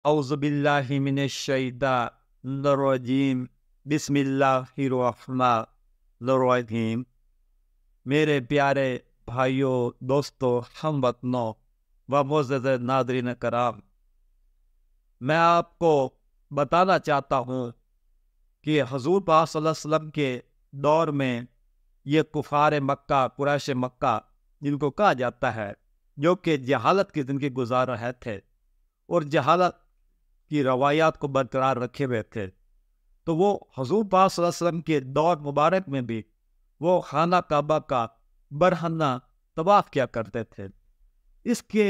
اعوذ باللہ من الشیطان الرجیم بسم اللہ الرحمن الرحیم۔ میرے پیارے بھائیوں، دوستوں، ہم وطنوں و معزز ناظرین کرام، میں آپ کو بتانا چاہتا ہوں کہ حضور پاک صلی اللہ علیہ وسلم کے دور میں یہ کفار مکہ، قریش مکہ جن کو کہا جاتا ہے، جو کہ جہالت کی زندگی گزار رہے تھے اور جہالت کی روایات کو برقرار رکھے ہوئے تھے، تو وہ حضور پاک صلی اللہ علیہ وسلم کے دور مبارک میں بھی وہ خانہ کعبہ کا برہنہ طواف کیا کرتے تھے۔ اس کے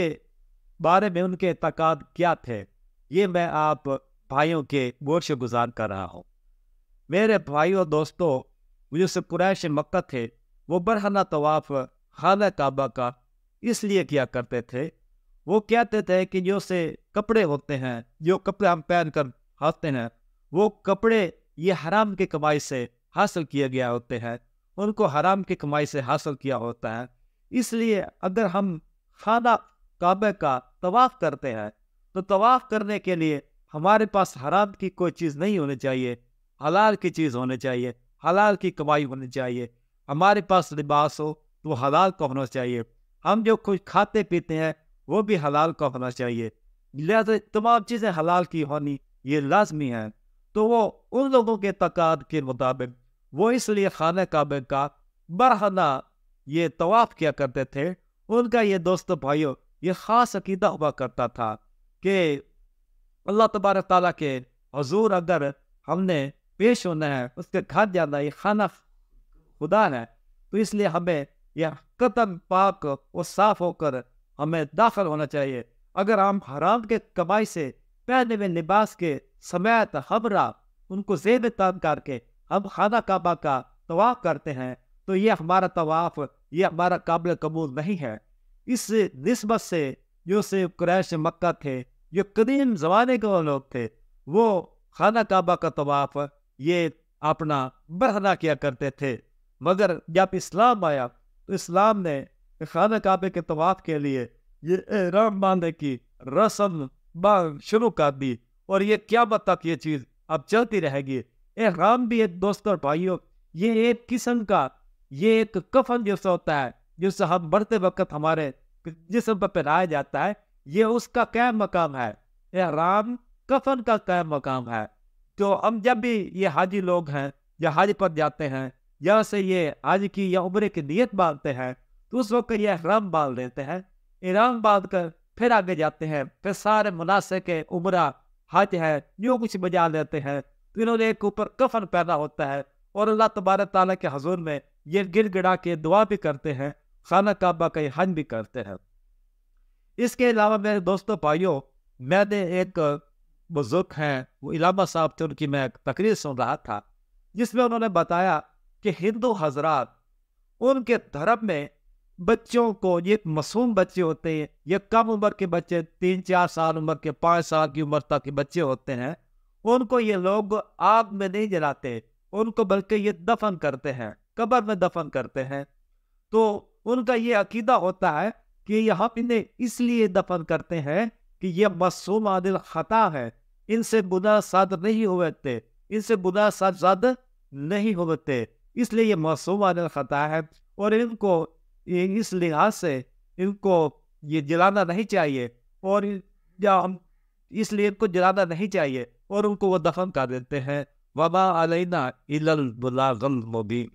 بارے میں ان کے اعتقاد کیا تھے، یہ میں آپ بھائیوں کے گوش گزار کر رہا ہوں۔ میرے بھائیوں دوستوں، جو سے قریش مکہ تھے، وہ برہنہ طواف خانہ کعبہ کا اس لیے کیا کرتے تھے، وہ کہتے تھے کہ جو سے کپڑے ہوتے ہیں، جو کپڑے ہم پہن کر ہنستے ہیں، وہ کپڑے یہ حرام کی کمائی سے حاصل کیے گیا ہوتے ہیں، ان کو حرام کی کمائی سے حاصل کیا ہوتا ہے۔ اس لیے اگر ہم خانہ کعبہ کا طواف کرتے ہیں تو طواف کرنے کے لیے ہمارے پاس حرام کی کوئی چیز نہیں ہونی چاہیے، حلال کی چیز ہونی چاہیے، حلال کی کمائی ہونی چاہیے۔ ہمارے پاس لباس ہو تو وہ حلال کا ہونا چاہیے، ہم جو کچھ کھاتے پیتے ہیں وہ بھی حلال کا ہونا چاہیے، لہذا تمام چیزیں حلال کی ہونی یہ لازمی ہے۔ تو وہ ان لوگوں کے اعتقاد کے مطابق وہ اس لیے خانہ کعبہ کا برہنہ یہ طواف کیا کرتے تھے۔ ان کا یہ دوستو بھائیوں یہ خاص عقیدہ ہوا کرتا تھا کہ اللہ تبارک تعالیٰ کے حضور اگر ہم نے پیش ہونا ہے، اس کے گھر جانا ہے، یہ خانہ خدا ہے، تو اس لیے ہمیں یہ قطن پاک اور صاف ہو کر ہمیں داخل ہونا چاہیے۔ اگر ہم حرام کے کمائی سے پہنے ہوئے لباس کے سمیت ہمراہ ان کو زیب تن کر کے ہم خانہ کعبہ کا طواف کرتے ہیں تو یہ ہمارا طواف یہ ہمارا قابل قبول نہیں ہے۔ اس نسبت سے جو سے قریش مکہ تھے، جو قدیم زمانے کے وہ لوگ تھے، وہ خانہ کعبہ کا طواف یہ اپنا برہنہ کیا کرتے تھے۔ مگر جب اسلام آیا تو اسلام نے خانہ کعبے کے طواف کے لیے یہ احرام باندھنے کی رسم شروع کر دی، اور یہ قیامت تک یہ چیز اب چلتی رہے گی۔ احرام بھی ایک دوستوں اور بھائیوں یہ ایک قسم کا یہ ایک کفن جیسا ہوتا ہے، جس سے ہم بڑھتے وقت ہمارے جسم پر پہنایا جاتا ہے، یہ اس کا قائم مقام ہے۔ احرام کفن کا قائم مقام ہے۔ تو ہم جب بھی یہ حاجی لوگ ہیں یا حج پر جاتے ہیں، یا سے یہ حج کی یا عمرے کی نیت باندھتے ہیں، تو اس وقت یہ احرام باندھ لیتے ہیں۔ احرام باندھ کر پھر آگے جاتے ہیں، پھر سارے مناسک عمرہ حج ہے جو کچھ بجا لیتے ہیں، تو انہوں نے ایک اوپر کفن پہنا ہوتا ہے اور اللہ تبارک تعالیٰ کے حضور میں یہ گر گڑا کے دعا بھی کرتے ہیں، خانہ کعبہ کا یہ حج بھی کرتے ہیں۔ اس کے علاوہ میرے دوستوں بھائیوں، میں نے ایک بزرگ ہیں، وہ علامہ صاحب تھے، ان کی میں ایک تقریر سن رہا تھا جس میں انہوں نے بتایا کہ ہندو حضرات ان کے دھرم میں بچوں کو، یہ معصوم بچے ہوتے ہیں، یہ کم عمر کے بچے 3-4 سال عمر کے، 5 سال کی عمر تک کے بچے ہوتے ہیں، ان کو یہ لوگ آگ میں نہیں جلاتے، ان کو بلکہ یہ دفن کرتے ہیں، قبر میں دفن کرتے ہیں۔ تو ان کا یہ عقیدہ ہوتا ہے کہ یہ ہم انہیں اس لیے دفن کرتے ہیں کہ یہ معصوم عادل خطا ہے، ان سے گناہ صادر نہیں ہوتے، ان سے گناہ صادر نہیں ہوتے، اس لیے یہ معصوم عادل خطا ہے، اور ان کو اس لحاظ سے ان کو یہ جلانا نہیں چاہیے، اور اس لیے ان کو جلانا نہیں چاہیے، اور ان کو وہ دفن کر دیتے ہیں۔ وما علینا الا البلاغ المبین۔